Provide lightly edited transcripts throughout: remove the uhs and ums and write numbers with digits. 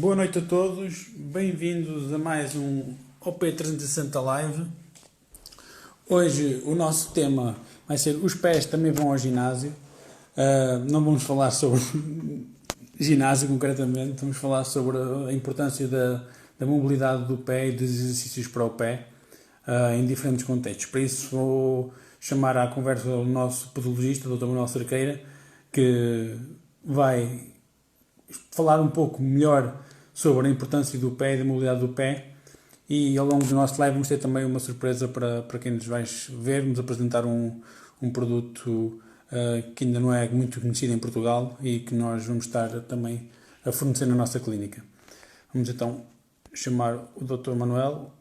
Boa noite a todos, bem-vindos a mais um OP360 Live. Hoje o nosso tema vai ser os pés também vão ao ginásio. Não vamos falar sobre ginásio concretamente, vamos falar sobre a importância da mobilidade do pé e dos exercícios para o pé em diferentes contextos. Para isso vou chamar à conversa o nosso podologista, o Dr. Manuel Cerqueira, que vai falar um pouco melhor sobre a importância do pé e da mobilidade do pé, e ao longo do nosso live vamos ter também uma surpresa para quem nos vai ver, nos apresentar um produto que ainda não é muito conhecido em Portugal e que nós vamos estar também a fornecer na nossa clínica. Vamos então chamar o Dr. Manuel.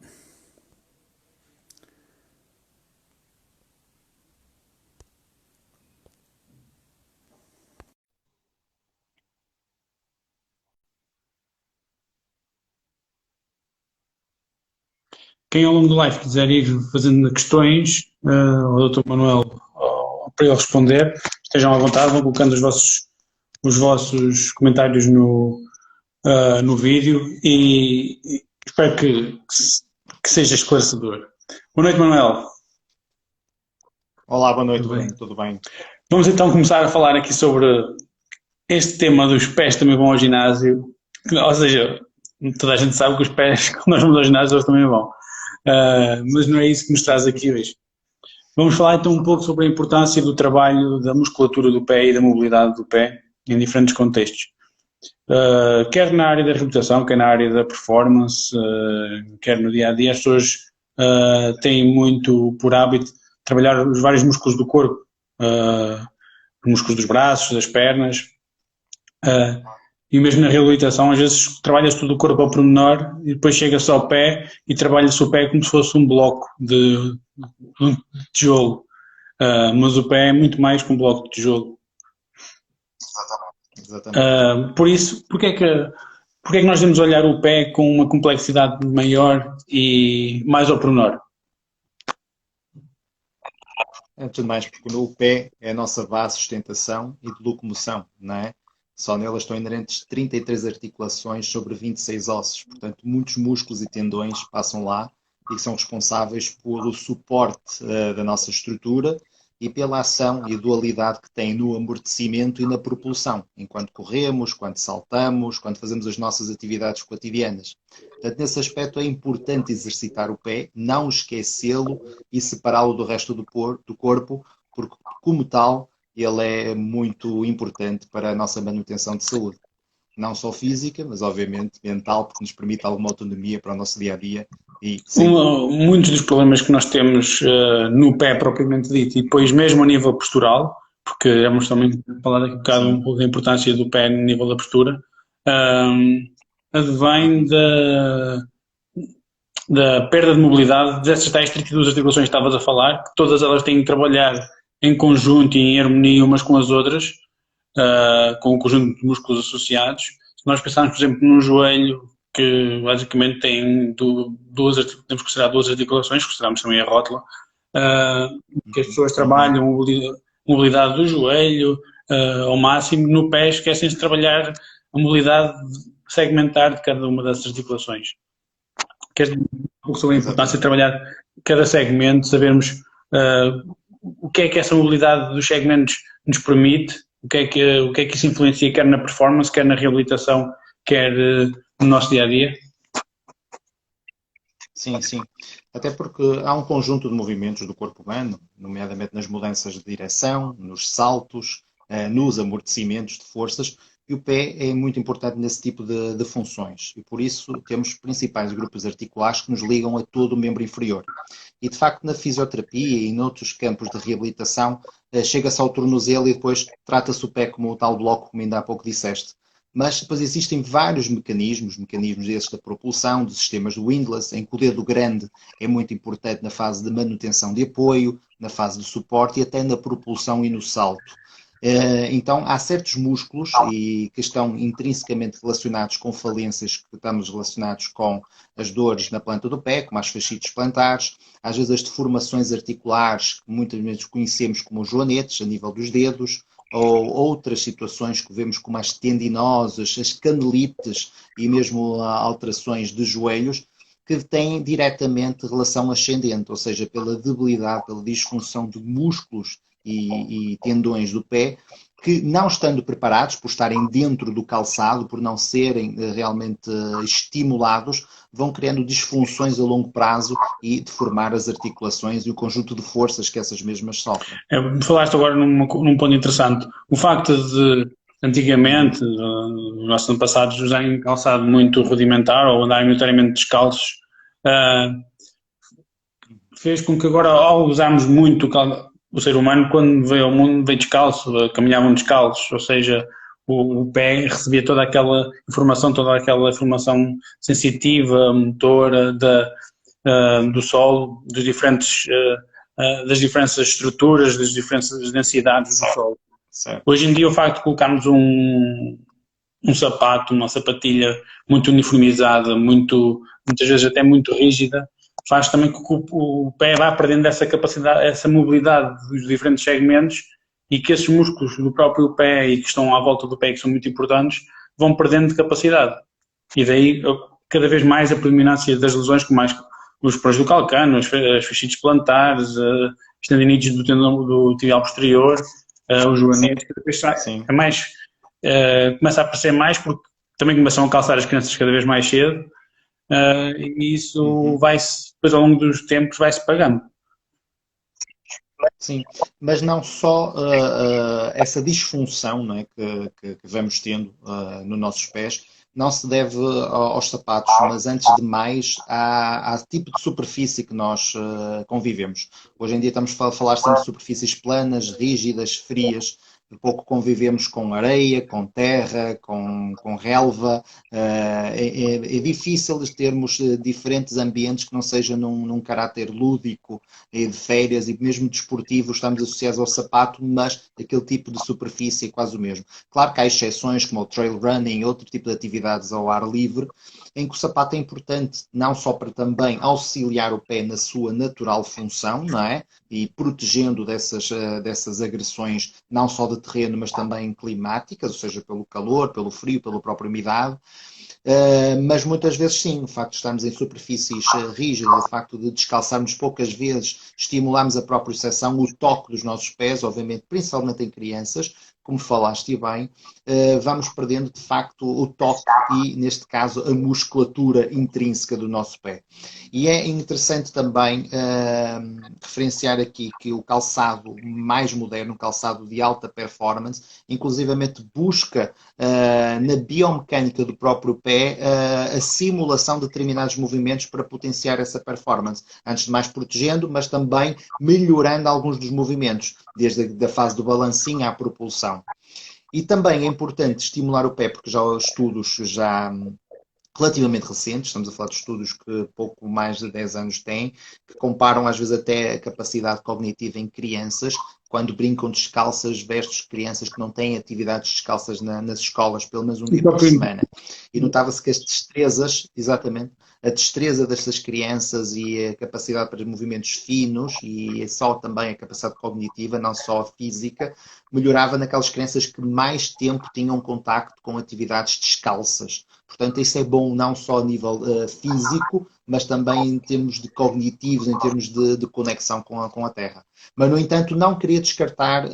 Quem ao longo do live quiser ir fazendo questões ao Dr. Manuel para ele responder, estejam à vontade, vão colocando os vossos comentários no vídeo e espero que seja esclarecedor. Boa noite, Manuel. Olá, boa noite, Tudo bem? Bruno. Tudo bem? Vamos então começar a falar aqui sobre este tema dos pés também vão ao ginásio. Ou seja, toda a gente sabe que os pés, quando nós vamos ao ginásio, eles também vão. Mas não é isso que nos traz aqui hoje. Vamos falar então um pouco sobre a importância do trabalho da musculatura do pé e da mobilidade do pé em diferentes contextos. Quer na área da reabilitação, quer na área da performance, quer no dia a dia, as pessoas têm muito por hábito trabalhar os vários músculos do corpo, os músculos dos braços, das pernas, e mesmo na reabilitação, às vezes trabalha-se todo o corpo ao pormenor e depois chega-se ao pé e trabalha-se o pé como se fosse um bloco de tijolo. Mas o pé é muito mais que um bloco de tijolo. Exatamente. Por isso, porque é que nós devemos olhar o pé com uma complexidade maior e mais ao pormenor? Antes de mais, porque o pé é a nossa base de sustentação e de locomoção, não é? Só nela estão inerentes 33 articulações sobre 26 ossos. Portanto, muitos músculos e tendões passam lá e que são responsáveis pelo suporte da nossa estrutura e pela ação e dualidade que tem no amortecimento e na propulsão, enquanto corremos, quando saltamos, quando fazemos as nossas atividades cotidianas. Portanto, nesse aspecto é importante exercitar o pé, não esquecê-lo e separá-lo do resto do corpo, porque, como tal, ele é muito importante para a nossa manutenção de saúde. Não só física, mas obviamente mental, porque nos permite alguma autonomia para o nosso dia a dia. E sim, Muitos dos problemas que nós temos no pé propriamente dito e depois mesmo a nível postural, porque vamos também falar daqui a bocado um sim, pouco da importância do pé no nível da postura, um, advém da perda de mobilidade dessas tais 32 articulações que estavas a falar, que todas elas têm que trabalhar em conjunto e em harmonia umas com as outras, com o conjunto de músculos associados. Se nós pensarmos, por exemplo, num joelho, que basicamente tem temos que considerar duas articulações, consideramos também a rótula, que as pessoas uhum, trabalham a mobilidade do joelho ao máximo, no pé esquecem-se de trabalhar a mobilidade segmentar de cada uma dessas articulações. Queres dizer um pouco sobre a importância de exatamente. trabalhar cada segmento, sabermos o que é que essa mobilidade dos segmentos nos permite, o que é que isso influencia quer na performance, quer na reabilitação, quer no nosso dia a dia? Sim, sim. Até porque há um conjunto de movimentos do corpo humano, nomeadamente nas mudanças de direção, nos saltos, nos amortecimentos de forças, e o pé é muito importante nesse tipo de funções. E por isso temos principais grupos articulares que nos ligam a todo o membro inferior. E de facto, na fisioterapia e noutros campos de reabilitação, chega-se ao tornozelo e depois trata-se o pé como o tal bloco, como ainda há pouco disseste. Mas depois existem vários mecanismos esses da propulsão, dos sistemas do windlass, em que o dedo grande é muito importante na fase de manutenção de apoio, na fase de suporte e até na propulsão e no salto. Então, há certos músculos que estão intrinsecamente relacionados com falências que estamos relacionados com as dores na planta do pé, como as fascites plantares, às vezes as deformações articulares, que muitas vezes conhecemos como joanetes, a nível dos dedos, ou outras situações que vemos como as tendinoses, as canelites e mesmo alterações de joelhos, que têm diretamente relação ascendente, ou seja, pela debilidade, pela disfunção de músculos e tendões do pé, que não estando preparados, por estarem dentro do calçado, por não serem realmente estimulados, vão criando disfunções a longo prazo e deformar as articulações e o conjunto de forças que essas mesmas sofrem. Falaste agora num ponto interessante. O facto de, antigamente, no nosso ano passado, usarem calçado muito rudimentar ou andarem maioritariamente descalços, fez com que agora, ao usarmos muito o ser humano, quando veio ao mundo, veio descalço, caminhavam descalços, ou seja, o pé recebia toda aquela informação sensitiva, motora, do solo, das diferentes estruturas, das diferentes densidades do solo. Certo. Hoje em dia, o facto de colocarmos um sapato, uma sapatilha muito uniformizada, muitas vezes até muito rígida, faz também com que o pé vá perdendo essa capacidade, essa mobilidade dos diferentes segmentos e que esses músculos do próprio pé e que estão à volta do pé, que são muito importantes, vão perdendo de capacidade. E daí, cada vez mais, a predominância das lesões, como mais os prós do calcâneo, as fascites plantares, as tendinites do tendão do tibial posterior, os joanetes, cada vez é mais, começa a aparecer mais porque também começam a calçar as crianças cada vez mais cedo. E isso vai-se, depois ao longo dos tempos, vai-se pagando. Sim, mas não só essa disfunção, não é, que vamos tendo nos nossos pés, não se deve aos sapatos, mas antes de mais ao tipo de superfície que nós convivemos. Hoje em dia estamos a falar sempre de superfícies planas, rígidas, frias. Pouco convivemos com areia, com terra, com relva. É difícil termos diferentes ambientes que não sejam num caráter lúdico, de férias e mesmo desportivo, estamos associados ao sapato, mas aquele tipo de superfície é quase o mesmo. Claro que há exceções, como o trail running e outro tipo de atividades ao ar livre, em que o sapato é importante, não só para também auxiliar o pé na sua natural função, não é? E protegendo dessas agressões, não só de terreno, mas também climáticas, ou seja, pelo calor, pelo frio, pela própria umidade. Mas muitas vezes sim, o facto de estarmos em superfícies rígidas, o facto de descalçarmos poucas vezes, estimulamos a própria seção, o toque dos nossos pés, obviamente, principalmente em crianças, como falaste bem, vamos perdendo de facto o toque e, neste caso, a musculatura intrínseca do nosso pé. E é interessante também referenciar aqui que o calçado mais moderno, o calçado de alta performance, inclusivamente busca na biomecânica do próprio pé a simulação de determinados movimentos para potenciar essa performance. Antes de mais protegendo, mas também melhorando alguns dos movimentos, desde a fase do balancinho à propulsão. E também é importante estimular o pé, porque já há estudos relativamente recentes, estamos a falar de estudos que pouco mais de 10 anos têm, que comparam às vezes até a capacidade cognitiva em crianças, quando brincam descalças versus crianças que não têm atividades descalças nas escolas, pelo menos um dia por semana. E notava-se que as destrezas, exatamente, a destreza destas crianças e a capacidade para movimentos finos e só também a capacidade cognitiva, não só a física, melhorava naquelas crianças que mais tempo tinham contacto com atividades descalças. Portanto, isso é bom não só a nível físico, mas também em termos de cognitivos, em termos de conexão com a Terra. Mas, no entanto, não queria descartar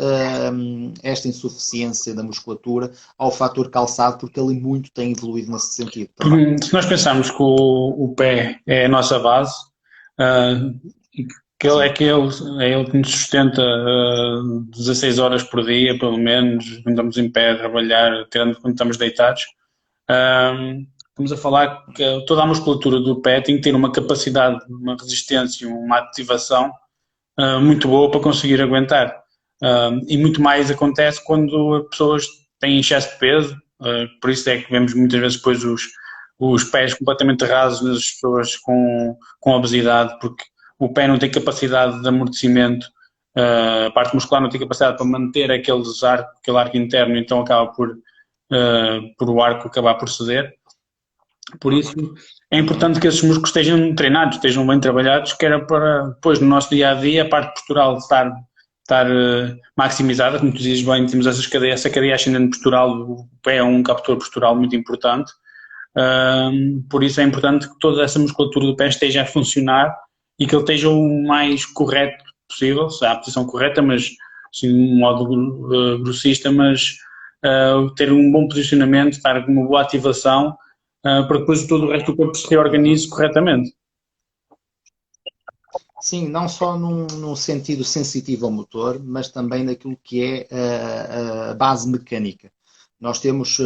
esta insuficiência da musculatura ao fator calçado, porque ele muito tem evoluído nesse sentido também. Se nós pensarmos que o pé é a nossa base, que ele é ele que nos sustenta 16 horas por dia, pelo menos, quando estamos em pé a trabalhar, tirando quando estamos deitados, estamos a falar que toda a musculatura do pé tem que ter uma capacidade, uma resistência, uma ativação muito boa para conseguir aguentar. E muito mais acontece quando as pessoas têm excesso de peso, por isso é que vemos muitas vezes depois os pés completamente rasos nas pessoas com obesidade, porque o pé não tem capacidade de amortecimento, a parte muscular não tem capacidade para manter aquele arco interno, então acaba por o arco acabar por ceder. Por isso é importante que esses músculos estejam treinados, estejam bem trabalhados, que era para depois no nosso dia-a-dia a parte postural estar estar maximizada. Como tu dizes bem, temos essa cadeia ascendente postural, o pé é um captor postural muito importante. Por isso é importante que toda essa musculatura do pé esteja a funcionar e que ele esteja o mais correto possível, se há a posição correta, mas assim, de um modo grossista, mas ter um bom posicionamento, estar com uma boa ativação, para que depois todo o resto do corpo se reorganize corretamente. Sim, não só num sentido sensitivo ao motor, mas também naquilo que é a base mecânica. Nós temos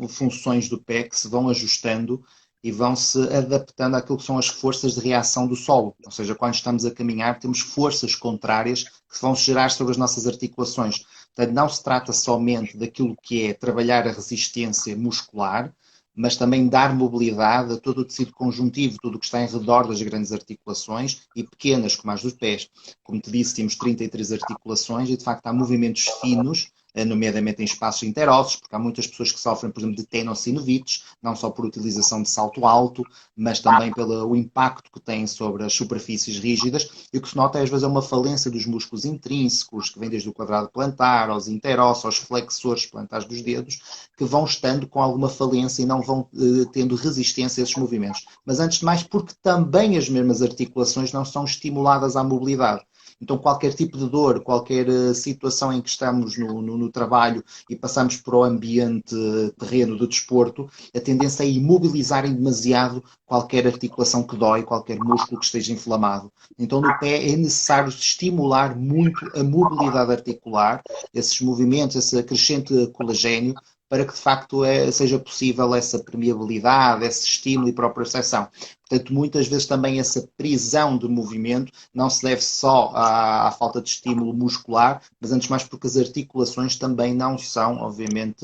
funções do pé que se vão ajustando e vão se adaptando àquilo que são as forças de reação do solo. Ou seja, quando estamos a caminhar, temos forças contrárias que vão gerar sobre as nossas articulações. Portanto, não se trata somente daquilo que é trabalhar a resistência muscular, mas também dar mobilidade a todo o tecido conjuntivo, tudo o que está em redor das grandes articulações e pequenas, como as dos pés. Como te disse, temos 33 articulações e, de facto, há movimentos finos, nomeadamente em espaços interossos, porque há muitas pessoas que sofrem, por exemplo, de tenossinovites, não só por utilização de salto alto, mas também pelo impacto que têm sobre as superfícies rígidas. E o que se nota, às vezes, é uma falência dos músculos intrínsecos, que vem desde o quadrado plantar, aos interossos, aos flexores plantares dos dedos, que vão estando com alguma falência e não vão tendo resistência a esses movimentos. Mas, antes de mais, porque também as mesmas articulações não são estimuladas à mobilidade. Então, qualquer tipo de dor, qualquer situação em que estamos no trabalho e passamos para o ambiente terreno do desporto, a tendência é imobilizarem demasiado qualquer articulação que dói, qualquer músculo que esteja inflamado. Então, no pé é necessário estimular muito a mobilidade articular, esses movimentos, esse crescente colagênio, para que de facto seja possível essa permeabilidade, esse estímulo e propriocepção. Portanto, muitas vezes também essa prisão de movimento não se deve só à falta de estímulo muscular, mas antes mais porque as articulações também não são, obviamente,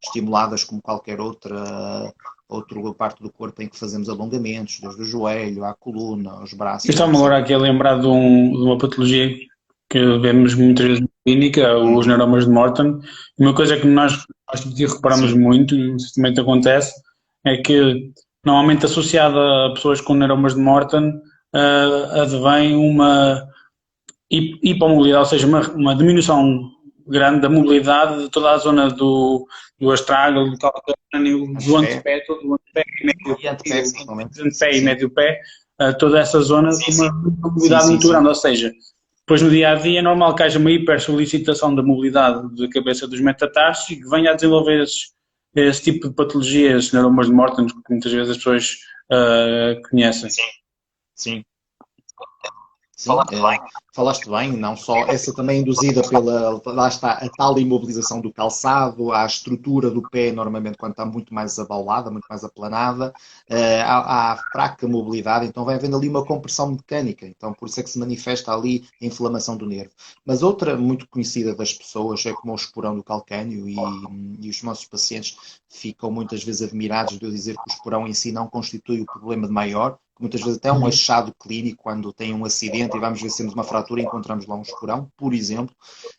estimuladas como qualquer outra parte do corpo em que fazemos alongamentos, desde o joelho, à coluna, aos braços. Eu estava-me agora aqui a lembrar de uma patologia que vemos muitas vezes na clínica, os neuromas de Morton. Uma coisa que nós reparamos Sim. muito, e isso também acontece, é que normalmente associada a pessoas com neuromas de Morton, advém uma hipomobilidade, ou seja, uma diminuição grande da mobilidade de toda a zona do astrágalo, do calcâneo, do antepé, todo o antepé e médio E antepé, principalmente. antepé e médio pé, toda essa zona com uma mobilidade muito grande, ou seja, depois no dia a dia é normal que haja uma hipersolicitação da mobilidade da cabeça dos metatarsos e que venha a desenvolver esse tipo de patologias, neuromas de Morton, que muitas vezes as pessoas conhecem. Sim. Sim, falaste bem, não só essa também induzida pela, lá está, a tal imobilização do calçado, a estrutura do pé, normalmente quando está muito mais abaulada, muito mais aplanada, há fraca mobilidade, então vai havendo ali uma compressão mecânica, então por isso é que se manifesta ali a inflamação do nervo. Mas outra muito conhecida das pessoas é como o esporão do calcâneo e os nossos pacientes ficam muitas vezes admirados de eu dizer que o esporão em si não constitui o problema de maior, que muitas vezes até é um achado clínico quando tem um acidente e vamos ver se temos uma fratura e encontramos lá um esporão, por exemplo.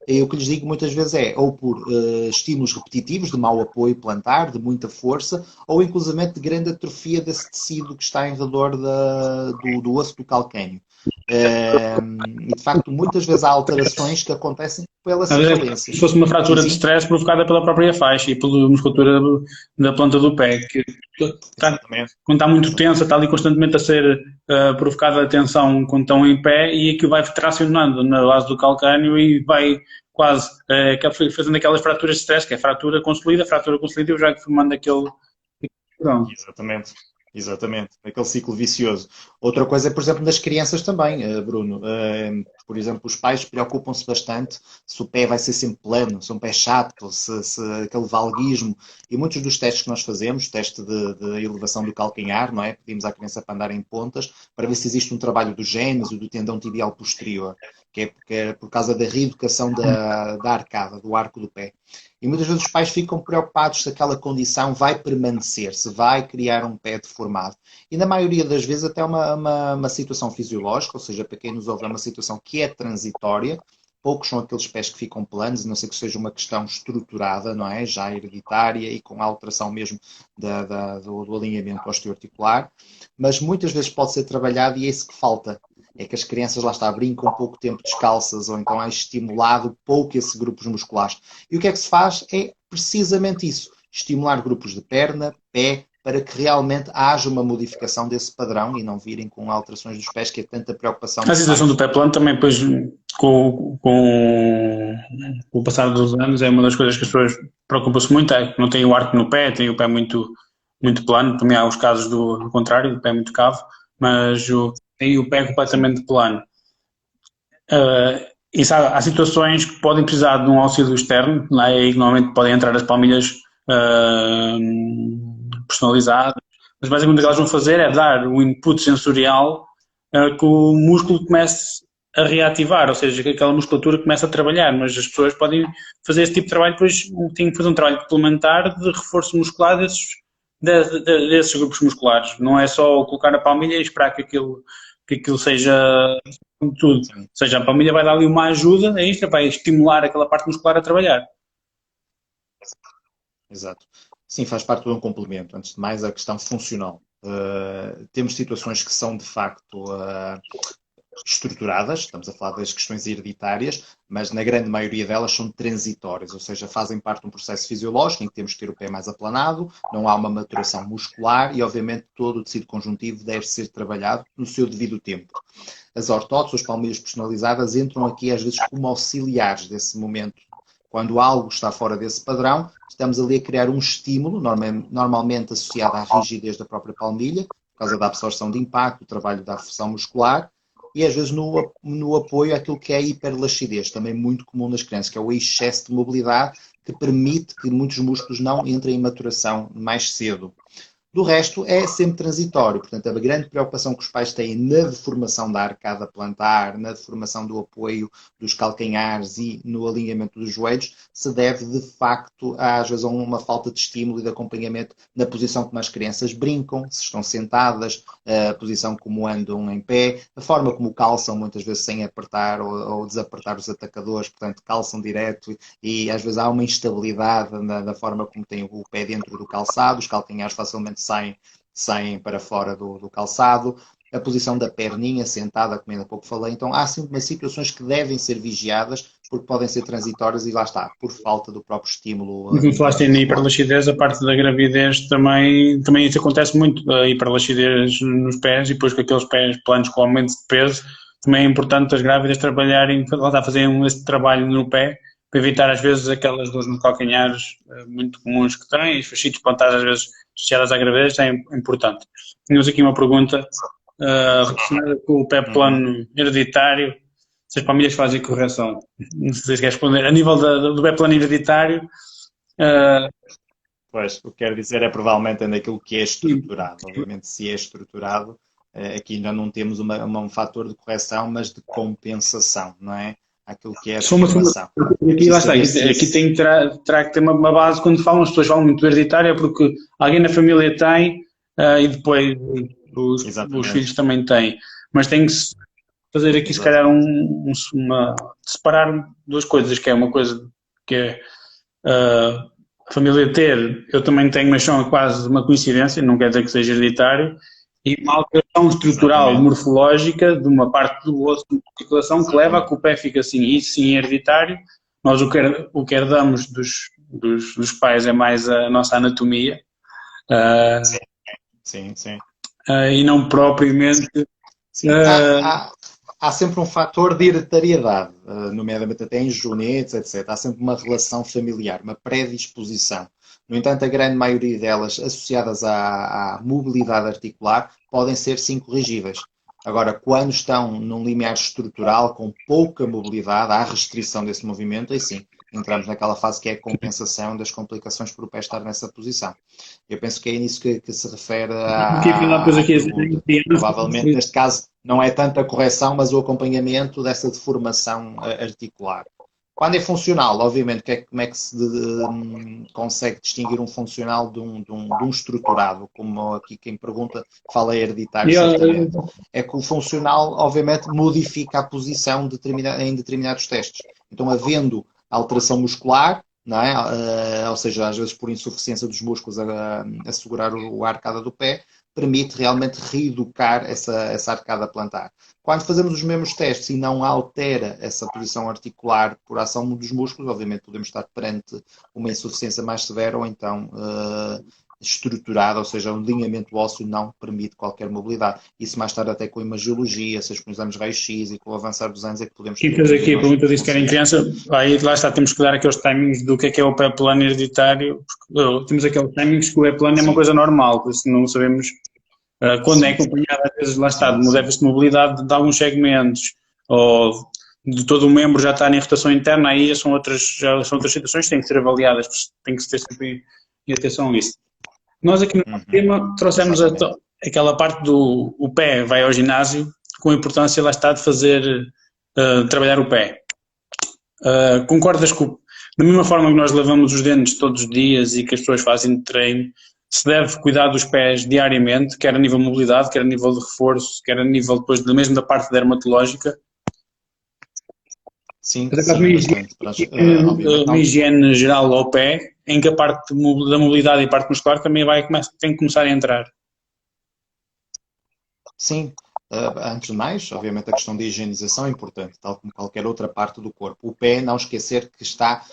E o que lhes digo muitas vezes é ou por estímulos repetitivos, de mau apoio plantar, de muita força, ou inclusivamente de grande atrofia desse tecido que está em redor do osso do calcâneo. E de facto muitas vezes há alterações que acontecem pela falência. Se fosse uma fratura de stress provocada pela própria faixa e pela musculatura da planta do pé, que quando está muito tensa, está ali constantemente a ser provocada a tensão quando estão em pé e aquilo vai tracionando na base do calcânio e vai quase fazendo aquelas fraturas de stress, que é fratura consolida e eu já formando aquele... Exatamente, aquele ciclo vicioso. Outra coisa é, por exemplo, nas crianças também, Bruno. Por exemplo, os pais preocupam-se bastante se o pé vai ser sempre plano, se é um pé chato, se aquele valguismo. E muitos dos testes que nós fazemos, teste de elevação do calcanhar, não é? Pedimos à criança para andar em pontas, para ver se existe um trabalho do gêmeos ou do tendão tibial posterior, que é por causa da reeducação da arcada, do arco do pé. E muitas vezes os pais ficam preocupados se aquela condição vai permanecer, se vai criar um pé deformado. E na maioria das vezes até uma situação fisiológica, ou seja, para quem nos ouve é uma situação que é transitória. Poucos são aqueles pés que ficam planos, a não ser que seja uma questão estruturada, não é? Já hereditária e com alteração mesmo do alinhamento osteoarticular. Mas muitas vezes pode ser trabalhado e é isso que falta. é que as crianças lá está, brincam pouco tempo descalças ou então é estimulado pouco esses grupos musculares. E o que é que se faz? É precisamente isso, estimular grupos de perna, pé, para que realmente haja uma modificação desse padrão e não virem com alterações dos pés, que é tanta preocupação A dos situação do pais. pé plano também, depois, com o passar dos anos, é uma das coisas que as pessoas preocupam-se muito, é que não tem o arco no pé, tem o pé muito plano, também há os casos do contrário, do pé muito cavo, mas tem o pé completamente plano. E sabe, há situações que podem precisar de um auxílio externo, não é? E que normalmente podem entrar as palmilhas personalizadas, mas basicamente o que elas vão fazer é dar o input sensorial que o músculo comece a reativar, ou seja, que aquela musculatura começa a trabalhar, mas as pessoas podem fazer esse tipo de trabalho, depois têm que fazer um trabalho complementar de reforço muscular desses grupos musculares. Não é só colocar a palmilha e esperar que aquilo seja tudo. Ou Sim. seja, a palmilha vai dar ali uma ajuda extra, vai estimular aquela parte muscular a trabalhar. Exato. Sim, faz parte de um complemento. Antes de mais, a questão funcional. Temos situações que são, de facto, estruturadas, estamos a falar das questões hereditárias, mas na grande maioria delas são transitórias, ou seja, fazem parte de um processo fisiológico em que temos que ter o pé mais aplanado, não há uma maturação muscular e, obviamente, todo o tecido conjuntivo deve ser trabalhado no seu devido tempo. As ortóteses, as palmilhas personalizadas, entram aqui às vezes como auxiliares desse momento. Quando algo está fora desse padrão, estamos ali a criar um estímulo, normalmente associado à rigidez da própria palmilha, por causa da absorção de impacto, do trabalho da afeição muscular, e às vezes no apoio àquilo que é a hiperlaxidez, também muito comum nas crianças, que é o excesso de mobilidade que permite que muitos músculos não entrem em maturação mais cedo. Do resto, é sempre transitório. Portanto, a grande preocupação que os pais têm na deformação da arcada plantar, na deformação do apoio dos calcanhares e no alinhamento dos joelhos, se deve, de facto, às vezes, a uma falta de estímulo e de acompanhamento na posição como as crianças brincam, se estão sentadas, a posição como andam em pé, a forma como calçam, muitas vezes sem apertar ou desapertar os atacadores, portanto, calçam direto e às vezes há uma instabilidade na forma como tem o pé dentro do calçado, os calcanhares facilmente saem para fora do calçado, a posição da perninha sentada, como ainda há pouco falei. Então há sempre situações que devem ser vigiadas porque podem ser transitórias e lá está, por falta do próprio estímulo E como falaste na intramuscular. hiperlaxidez, a parte da gravidez também isso acontece muito, a hiperlaxidez nos pés e depois com aqueles pés planos com aumento de peso, também é importante as grávidas trabalharem, lá fazerem esse trabalho no pé para evitar às vezes aquelas dores nos calcanhares muito comuns que têm, os fascitos plantares às vezes associadas à gravidez, é importante. Tínhamos aqui uma pergunta relacionada com o pé Uhum. plano hereditário, se as famílias fazem correção. Não sei se quer responder. A nível do pé plano hereditário, uh, Pois, o que quero dizer é provavelmente é naquilo que é estruturado. Obviamente, se é estruturado, aqui ainda não temos um fator de correção, mas de compensação, não é? Aquilo que é a só uma segunda. deformação. É Aqui, lá preciso está, saber aqui, se aqui esse. terá que ter uma base quando falam, as pessoas falam muito do hereditário, é porque alguém na família tem e depois os Exatamente, filhos também têm. Mas tem que se fazer aqui, se calhar, exatamente. separar duas coisas, que é uma coisa que é a família ter, eu também tenho, mas são quase uma coincidência, não quer dizer que seja hereditário, e uma alteração estrutural Exatamente. morfológica de uma parte do osso de articulação que leva a Exatamente. que o pé fique assim. Isso sim é hereditário. Nós o que herdamos dos pais é mais a nossa anatomia Sim, sim. e não propriamente. Sim, há sempre um fator de hereditariedade, nomeadamente até em joanetes, etc. Há sempre uma relação familiar, uma predisposição. No entanto, a grande maioria delas, associadas à mobilidade articular, podem ser sim corrigíveis. Agora, quando estão num limiar estrutural com pouca mobilidade, há restrição desse movimento, aí sim, entramos naquela fase que é a compensação das complicações por o pé estar nessa posição. Eu penso que é nisso que se refere Aqui, afinal, depois à aqui pergunta. Provavelmente, neste caso, não é tanto a correção, mas o acompanhamento dessa deformação articular. Quando é funcional, obviamente, como é que se consegue distinguir um funcional de um estruturado? Como aqui quem pergunta fala hereditário, e, certamente. É que o funcional, obviamente, modifica a posição em determinados testes. Então, havendo alteração muscular, não é? Ou seja, às vezes por insuficiência dos músculos a segurar a arcada do pé, permite realmente reeducar essa arcada plantar. Quando fazemos os mesmos testes e não altera essa posição articular por ação dos músculos, obviamente podemos estar perante uma insuficiência mais severa ou então estruturada, ou seja, um alinhamento ósseo não permite qualquer mobilidade. Isso mais tarde até com a imagiologia, seja com exames raio-x e com o avançar dos anos é que podemos E ter depois um aqui a pergunta diagnóstico diz que era em funcional. criança, aí lá está, temos que dar aqueles timings do que é o pé plano hereditário, porque temos aqueles timings que o pé plano é uma Sim, coisa normal, por isso não sabemos quando é sim, acompanhado, às vezes lá está, sim, de sim. déficit de mobilidade de alguns segmentos, ou de todo o membro já está em rotação interna, aí já são outras situações que têm que ser avaliadas, tem que se ter sempre em atenção a isso. Nós aqui no nosso Uhum, tema trouxemos exatamente. aquela parte do o pé vai ao ginásio, com a importância lá está de fazer, trabalhar o pé. Concordas que, da mesma forma que nós lavamos os dentes todos os dias e que as pessoas fazem de treino, se deve cuidar dos pés diariamente, quer a nível de mobilidade, quer a nível de reforço, quer a nível depois mesmo da parte dermatológica? Sim, Fazer quase sim, bastante. Obviamente, uma higiene geral ao pé, em que a parte da mobilidade e a parte muscular também tem que começar a entrar. sim. Antes de mais, obviamente, a questão da higienização é importante, tal como qualquer outra parte do corpo. O pé, não esquecer que está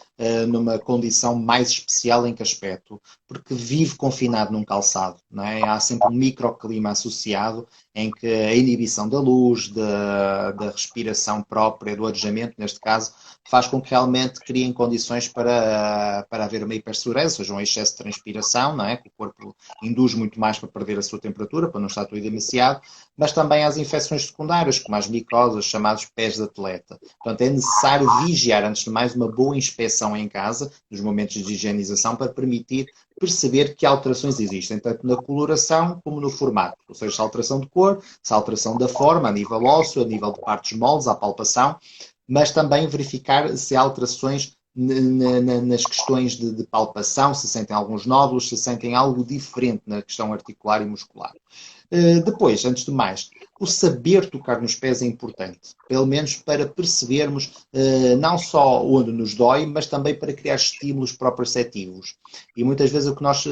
numa condição mais especial em que aspecto? Porque vive confinado num calçado, não é? Há sempre um microclima associado em que a inibição da luz, da respiração própria, do arejamento, neste caso, faz com que realmente criem condições para haver uma hipersurese, ou seja, um excesso de transpiração, não é? Que o corpo induz muito mais para perder a sua temperatura, para não estar todo demasiado, mas também às infecções secundárias, como as micoses, chamados pés de atleta. Portanto, é necessário vigiar, antes de mais, uma boa inspeção em casa, nos momentos de higienização, para permitir perceber que alterações existem, tanto na coloração como no formato. Ou seja, se há alteração de cor, se há alteração da forma, a nível ósseo, a nível de partes moles, à palpação, mas também verificar se há alterações nas questões de palpação, se sentem alguns nódulos, se sentem algo diferente na questão articular e muscular. Depois, antes de mais, o saber tocar nos pés é importante, pelo menos para percebermos não só onde nos dói, mas também para criar estímulos proprioceptivos. E muitas vezes o que nós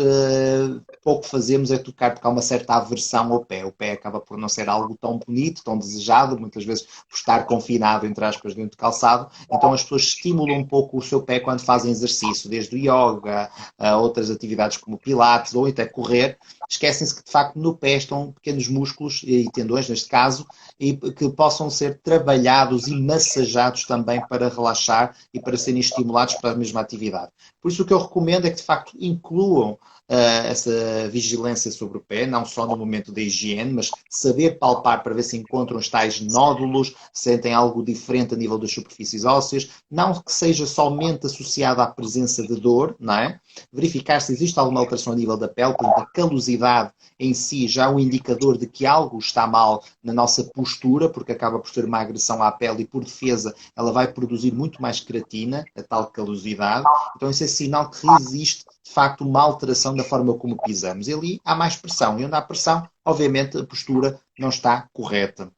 pouco fazemos é tocar, porque há uma certa aversão ao pé. O pé acaba por não ser algo tão bonito, tão desejado, muitas vezes por estar confinado, entre aspas, dentro de calçado. Então as pessoas estimulam um pouco o seu pé quando fazem exercício, desde o yoga, a outras atividades como pilates ou até correr. Esquecem-se que, de facto, no pé estão pequenos músculos e tendões, neste caso, e que possam ser trabalhados e massajados também para relaxar e para serem estimulados para a mesma atividade. Por isso, o que eu recomendo é que, de facto, incluam essa vigilância sobre o pé, não só no momento da higiene, mas saber palpar para ver se encontram os tais nódulos, se sentem algo diferente a nível das superfícies ósseas, não que seja somente associado à presença de dor, não é? Verificar se existe alguma alteração a nível da pele, portanto, a calosidade em si já é um indicador de que algo está mal na nossa postura, porque acaba por ser uma agressão à pele e, por defesa, ela vai produzir muito mais queratina, a tal calosidade. Então, isso é sinal que existe, de facto, uma alteração da forma como pisamos. E ali há mais pressão. E onde há pressão, obviamente, a postura não está correta.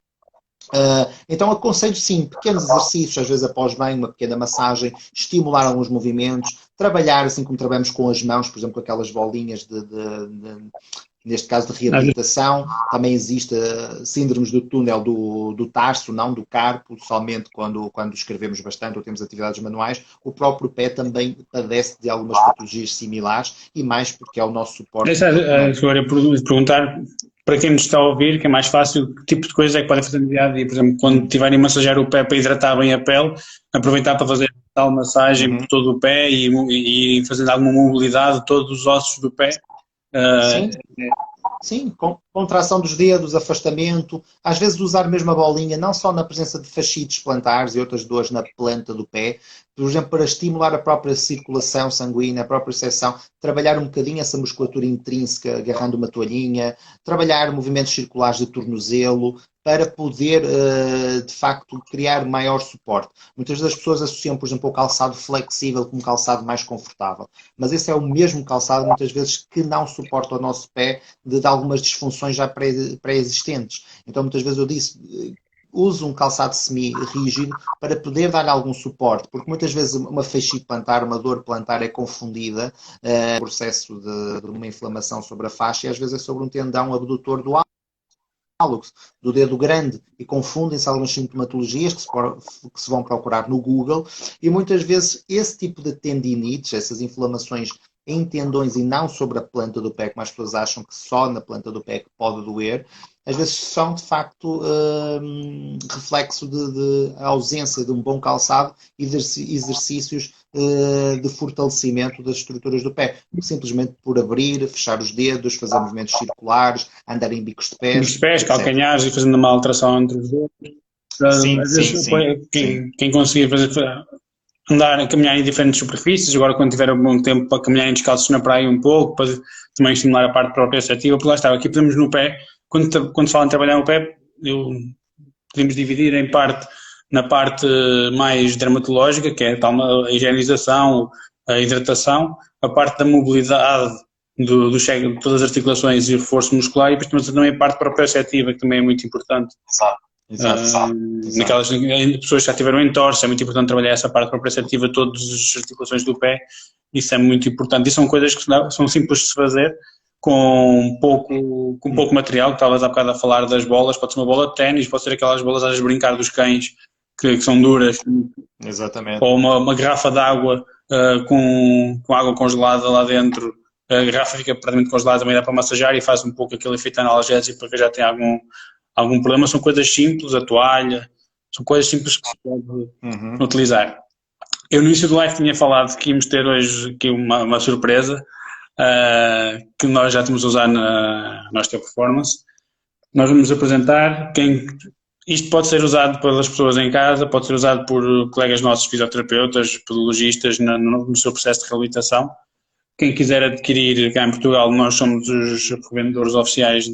Então aconselho sim, pequenos exercícios, às vezes após banho, uma pequena massagem, estimular alguns movimentos, trabalhar assim como trabalhamos com as mãos, por exemplo, com aquelas bolinhas neste caso de reabilitação. Também existe síndromes do túnel do tarso, não do carpo, somente quando escrevemos bastante ou temos atividades manuais. O próprio pé também padece de algumas patologias similares e mais porque é o nosso suporte Essa no. agora é perguntar para quem nos está a ouvir, que é mais fácil, que tipo de coisa é que podem fazer no dia a dia. Por exemplo, quando estiverem a massajar o pé para hidratar bem a pele, aproveitar para fazer tal massagem por Uhum. todo o pé e fazer alguma mobilidade de todos os ossos do pé. Sim, sim, contração dos dedos, afastamento, às vezes usar mesmo a bolinha, não só na presença de fascites plantares e outras dores na planta do pé, por exemplo, para estimular a própria circulação sanguínea, a própria seção, trabalhar um bocadinho essa musculatura intrínseca, agarrando uma toalhinha, trabalhar movimentos circulares de tornozelo, para poder, de facto, criar maior suporte. Muitas das pessoas associam, por exemplo, o calçado flexível como calçado mais confortável, mas esse é o mesmo calçado, muitas vezes, que não suporta o nosso pé de algumas disfunções já pré-existentes. Então, muitas vezes eu disse, use um calçado semi-rígido para poder dar algum suporte, porque muitas vezes uma fascite plantar, uma dor plantar é confundida, no processo de uma inflamação sobre a faixa, e às vezes é sobre um tendão abdutor do hálux, do dedo grande, e confundem-se algumas sintomatologias que se vão procurar no Google, e muitas vezes esse tipo de tendinites, essas inflamações em tendões e não sobre a planta do pé, como as pessoas acham que só na planta do pé que pode doer, às vezes são de facto reflexo de ausência de um bom calçado e de exercícios de fortalecimento das estruturas do pé. Simplesmente por abrir, fechar os dedos, fazer movimentos circulares, andar em bicos de pés. Os pés, etc. calcanhares e fazendo uma alteração entre os dedos. Sim, Às sim, vezes, sim, sim. quem conseguir andar, caminhar em diferentes superfícies, agora quando tiver um bom tempo para caminhar descalços na praia um pouco, para também estimular a parte proprioceptiva, porque lá está, aqui podemos no pé, quando se fala em trabalhar o pé, podemos dividir em parte, na parte mais dermatológica, que é a higienização, a hidratação, a parte da mobilidade de todas as articulações e reforço muscular, e depois temos também a parte proprioceptiva, que também é muito importante. Exato. Naquelas pessoas que já tiveram entorse, é muito importante trabalhar essa parte proprioceptiva, todas as articulações do pé, isso é muito importante. E são coisas que são simples de se fazer, com pouco material, que estavas há bocado a falar das bolas, pode ser uma bola de ténis, pode ser aquelas bolas às brincar dos cães, que são duras. Exatamente. Ou uma garrafa de água com água congelada lá dentro, a garrafa fica praticamente congelada, também dá para massajar e faz um pouco aquele efeito analgésico para que já tenha algum problema. São coisas simples, a toalha, são coisas simples que se pode utilizar. Eu no início do live tinha falado que íamos ter hoje aqui uma surpresa, que nós já temos a usar na Performance. Nós vamos apresentar isto pode ser usado pelas pessoas em casa, pode ser usado por colegas nossos fisioterapeutas, podologistas no seu processo de reabilitação. Quem quiser adquirir cá em Portugal, nós somos os revendedores oficiais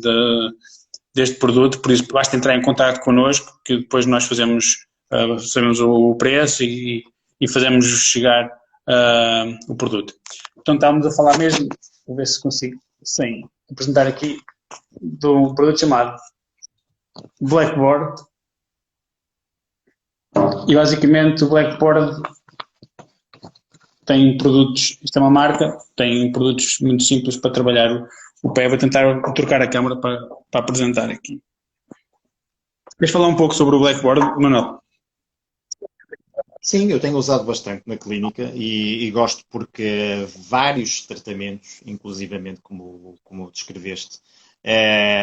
deste produto, por isso basta entrar em contato connosco, que depois nós sabemos o preço e fazemos chegar o produto. Então estávamos a falar mesmo, vou ver se consigo, sim, apresentar aqui de um produto chamado Blackboard. E basicamente o Blackboard tem produtos, isto é uma marca, tem produtos muito simples para trabalhar o pé. Vou tentar trocar a câmera para apresentar aqui. Queres falar um pouco sobre o Blackboard, Manuel? Sim, eu tenho usado bastante na clínica e gosto porque vários tratamentos, inclusivamente como descreveste,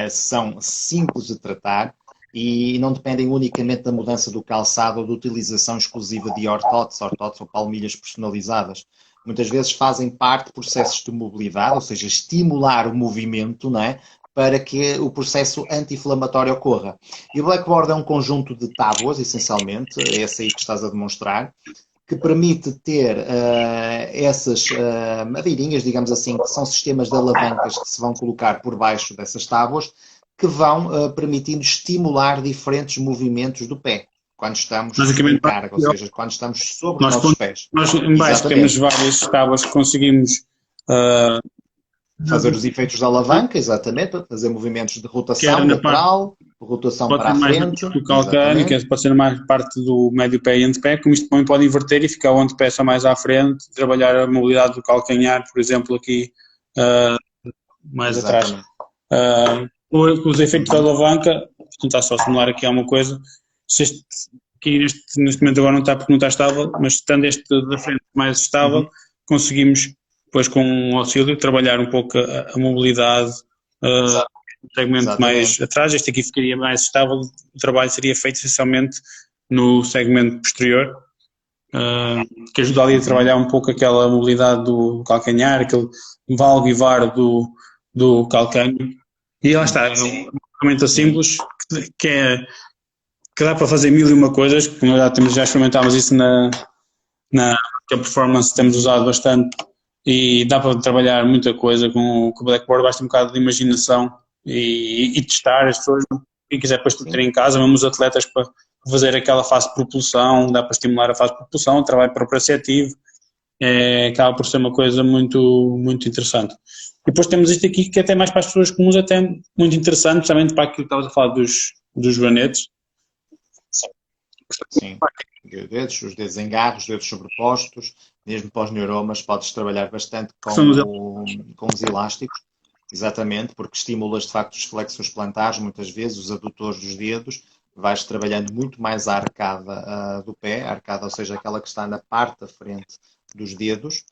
são simples de tratar e não dependem unicamente da mudança do calçado ou da utilização exclusiva de ortotes ou palmilhas personalizadas. Muitas vezes fazem parte de processos de mobilidade, ou seja, estimular o movimento, não é? Para que o processo anti-inflamatório ocorra. E o Blackboard é um conjunto de tábuas, essencialmente, é esse aí que estás a demonstrar, que permite ter essas madeirinhas, digamos assim, que são sistemas de alavancas que se vão colocar por baixo dessas tábuas, que vão permitindo estimular diferentes movimentos do pé, quando estamos em carga, ou seja, quando estamos sobre os nossos pés. Nós em baixo temos várias tábuas que conseguimos fazer os efeitos da alavanca, exatamente, fazer movimentos de rotação lateral, rotação para a frente. Do calcâneo, que pode ser mais parte do médio pé e antepé, como isto também pode inverter e ficar o antepé só mais à frente, trabalhar a mobilidade do calcanhar, por exemplo, aqui mais atrás. Com os efeitos da alavanca, vou tentar só simular aqui alguma coisa. Aqui neste momento agora não está porque não está estável, mas estando este da frente mais estável, conseguimos depois com um auxílio trabalhar um pouco a mobilidade no segmento mais atrás. Este aqui ficaria mais estável, o trabalho seria feito essencialmente no segmento posterior, que ajuda ali a trabalhar um pouco aquela mobilidade do calcanhar, aquele valvivar do calcânio. E lá está, é uma ferramenta simples que dá para fazer mil e uma coisas, como já experimentámos isso na Performance, temos usado bastante. E dá para trabalhar muita coisa com o Blackboard, basta um bocado de imaginação e testar. As pessoas, quem quiser depois ter em casa, mesmo os atletas, para fazer aquela fase de propulsão, dá para estimular a fase de propulsão, trabalho proprioceptivo, acaba por ser uma coisa muito, muito interessante. E depois temos isto aqui que até mais para as pessoas comuns, até muito interessante, principalmente para aquilo que estavas a falar dos joanetes. Sim. Os dedos em garra, os dedos sobrepostos, mesmo para os neuromas, podes trabalhar bastante São os com os elásticos, exatamente, porque estimulas de facto os flexos plantares, muitas vezes, os adutores dos dedos, vais trabalhando muito mais a arcada do pé, a arcada, ou seja, aquela que está na parte da frente dos dedos,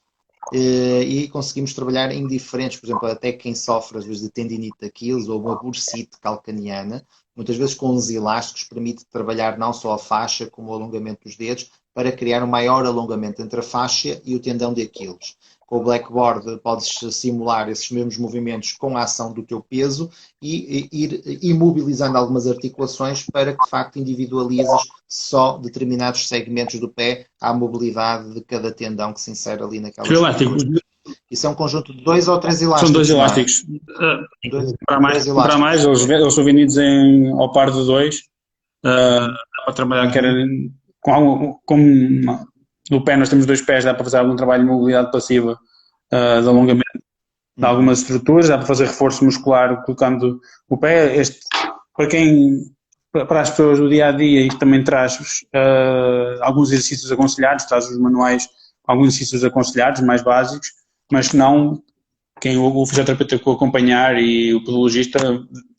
e conseguimos trabalhar em diferentes, por exemplo, até quem sofre às vezes de tendinite de Aquiles ou uma bursite calcaniana, muitas vezes com os elásticos permite trabalhar não só a faixa como o alongamento dos dedos para criar um maior alongamento entre a faixa e o tendão de Aquiles. Com o blackboard podes simular esses mesmos movimentos com a ação do teu peso e ir imobilizando algumas articulações para que de facto individualizes só determinados segmentos do pé à mobilidade de cada tendão que se insere ali naquela elásticos. Isso é um conjunto de 2 ou 3 elásticos. São 2 elásticos. Para mais, eles são vendidos ao par de 2. Dá para trabalhar, que era como no pé nós temos 2 pés, dá para fazer algum trabalho de mobilidade passiva, de alongamento de algumas estruturas, dá para fazer reforço muscular colocando o pé. Para as pessoas do dia a dia, isto também traz alguns exercícios aconselhados, traz os manuais, alguns exercícios aconselhados, mais básicos, mas que não, quem o fisioterapeuta que o acompanhar e o podologista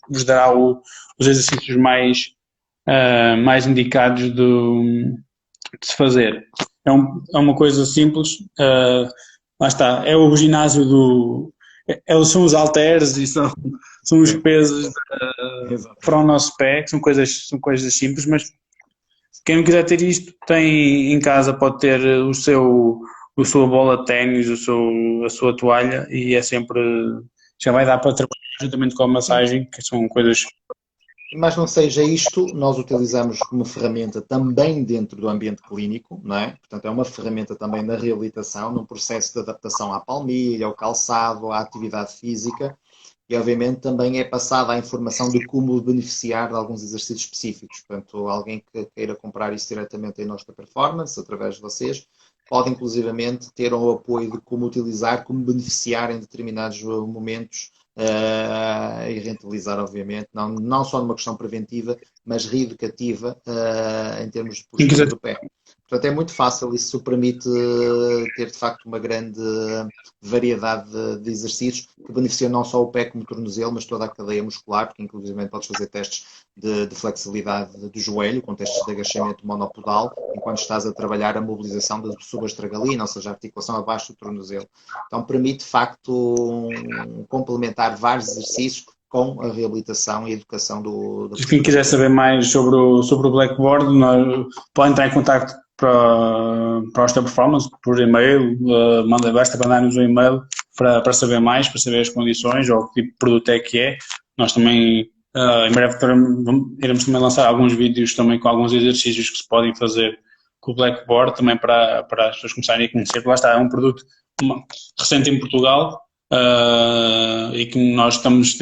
vos dará os exercícios mais indicados de se fazer. É uma coisa simples, lá está, é o ginásio são os halteres e são os pesos para o nosso pé, que são coisas simples, mas quem não quiser ter isto, tem em casa, pode ter a sua bola de ténis, a sua toalha, e é sempre, já vai dar para trabalhar juntamente com a massagem, que são coisas. Mas não seja isto, nós utilizamos como ferramenta também dentro do ambiente clínico, não é? Portanto, é uma ferramenta também na reabilitação, num processo de adaptação à palmilha, ao calçado, à atividade física, e obviamente também é passada a informação de como beneficiar de alguns exercícios específicos. Portanto, alguém que queira comprar isso diretamente em Nosta Performance, através de vocês, pode inclusivamente ter o apoio de como utilizar, como beneficiar em determinados momentos e rentabilizar, obviamente, não só numa questão preventiva, mas reeducativa em termos de postura do pé. Portanto, é muito fácil, isso permite ter de facto uma grande variedade de exercícios que beneficiam não só o pé como o tornozelo, mas toda a cadeia muscular, porque inclusive podes fazer testes de flexibilidade do joelho, com testes de agachamento monopodal, enquanto estás a trabalhar a mobilização da subastragalina, ou seja, a articulação abaixo do tornozelo. Então permite de facto complementar vários exercícios com a reabilitação e educação do Quem quiser saber mais sobre o Blackboard, pode entrar em contato para a Osta Performance por e-mail, basta mandar-nos um e-mail para saber mais, para saber as condições ou que tipo de produto é que é. Nós também, em breve, iremos também lançar alguns vídeos também com alguns exercícios que se podem fazer com o Blackboard, também para as pessoas começarem a conhecer. Lá está, é um produto recente em Portugal, e que nós temos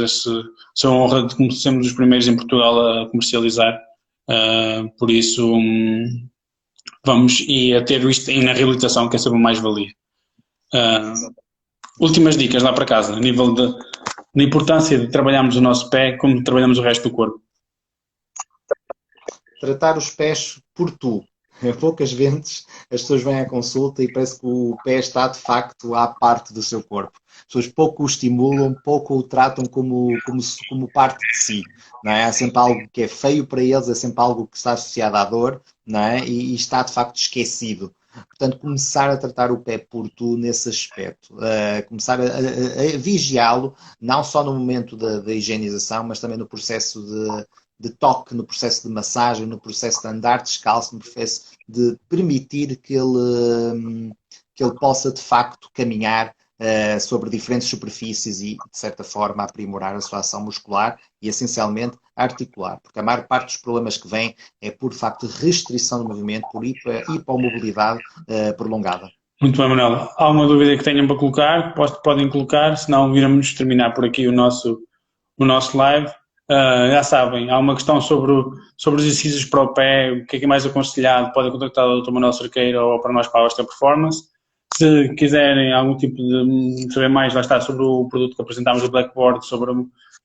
essa honra de sermos os primeiros em Portugal a comercializar, por isso vamos a ter isto na reabilitação, que é sempre mais-valia. Últimas dicas lá para casa, a nível da importância de trabalharmos o nosso pé como trabalhamos o resto do corpo. Tratar os pés por tu. Poucas vezes as pessoas vêm à consulta e parece que o pé está de facto à parte do seu corpo. As pessoas pouco o estimulam, pouco o tratam como parte de si. Não é? Há sempre algo que é feio para eles, é sempre algo que está associado à dor, não é? E está de facto esquecido. Portanto, começar a tratar o pé por tu nesse aspecto. Começar a vigiá-lo, não só no momento da higienização, mas também no processo de toque, no processo de massagem, no processo de andar descalço, no processo de permitir que ele possa de facto caminhar sobre diferentes superfícies e, de certa forma, aprimorar a sua ação muscular e, essencialmente, articular. Porque a maior parte dos problemas que vêm é por facto de restrição do movimento, por hipomobilidade prolongada. Muito bem, Manuel. Há alguma dúvida que tenham para colocar? Podem colocar, senão viramos terminar por aqui o nosso live. Já sabem, há uma questão sobre os exercícios para o pé, o que é mais aconselhado, podem contactar o Dr. Manuel Cerqueira ou para nós para a Osta Performance. Se quiserem algum tipo de saber mais, lá está, sobre o produto que apresentámos do Blackboard, sobre a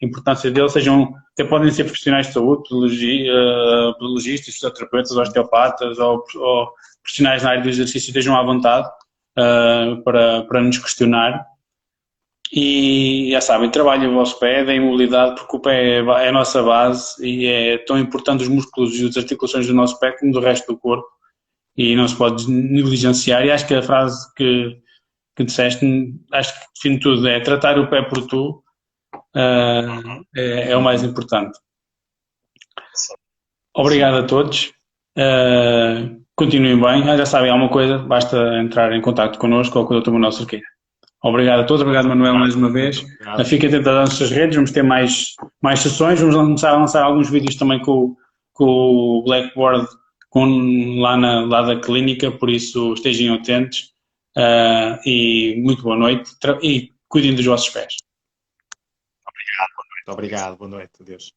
importância dele, até podem ser profissionais de saúde, podologistas, fisioterapeutas, osteopatas ou profissionais na área do exercício, estejam à vontade para nos questionar. E já sabem, trabalhem o vosso pé, deem mobilidade, porque o pé é a nossa base e é tão importante os músculos e as articulações do nosso pé como do resto do corpo. E não se pode negligenciar. E acho que a frase que disseste, acho que define tudo, é tratar o pé por tu, é o mais importante. Obrigado a todos. Continuem bem. Já sabem, alguma coisa, basta entrar em contato connosco ou com o Dr. Manuel Cerqueira. Obrigado a todos, obrigado Manuel mais uma vez. Fiquem atentos às nossas redes, vamos ter mais sessões, vamos começar a lançar alguns vídeos também com o Blackboard lá da clínica, por isso estejam atentos e muito boa noite e cuidem dos vossos pés. Obrigado, boa noite. Adeus.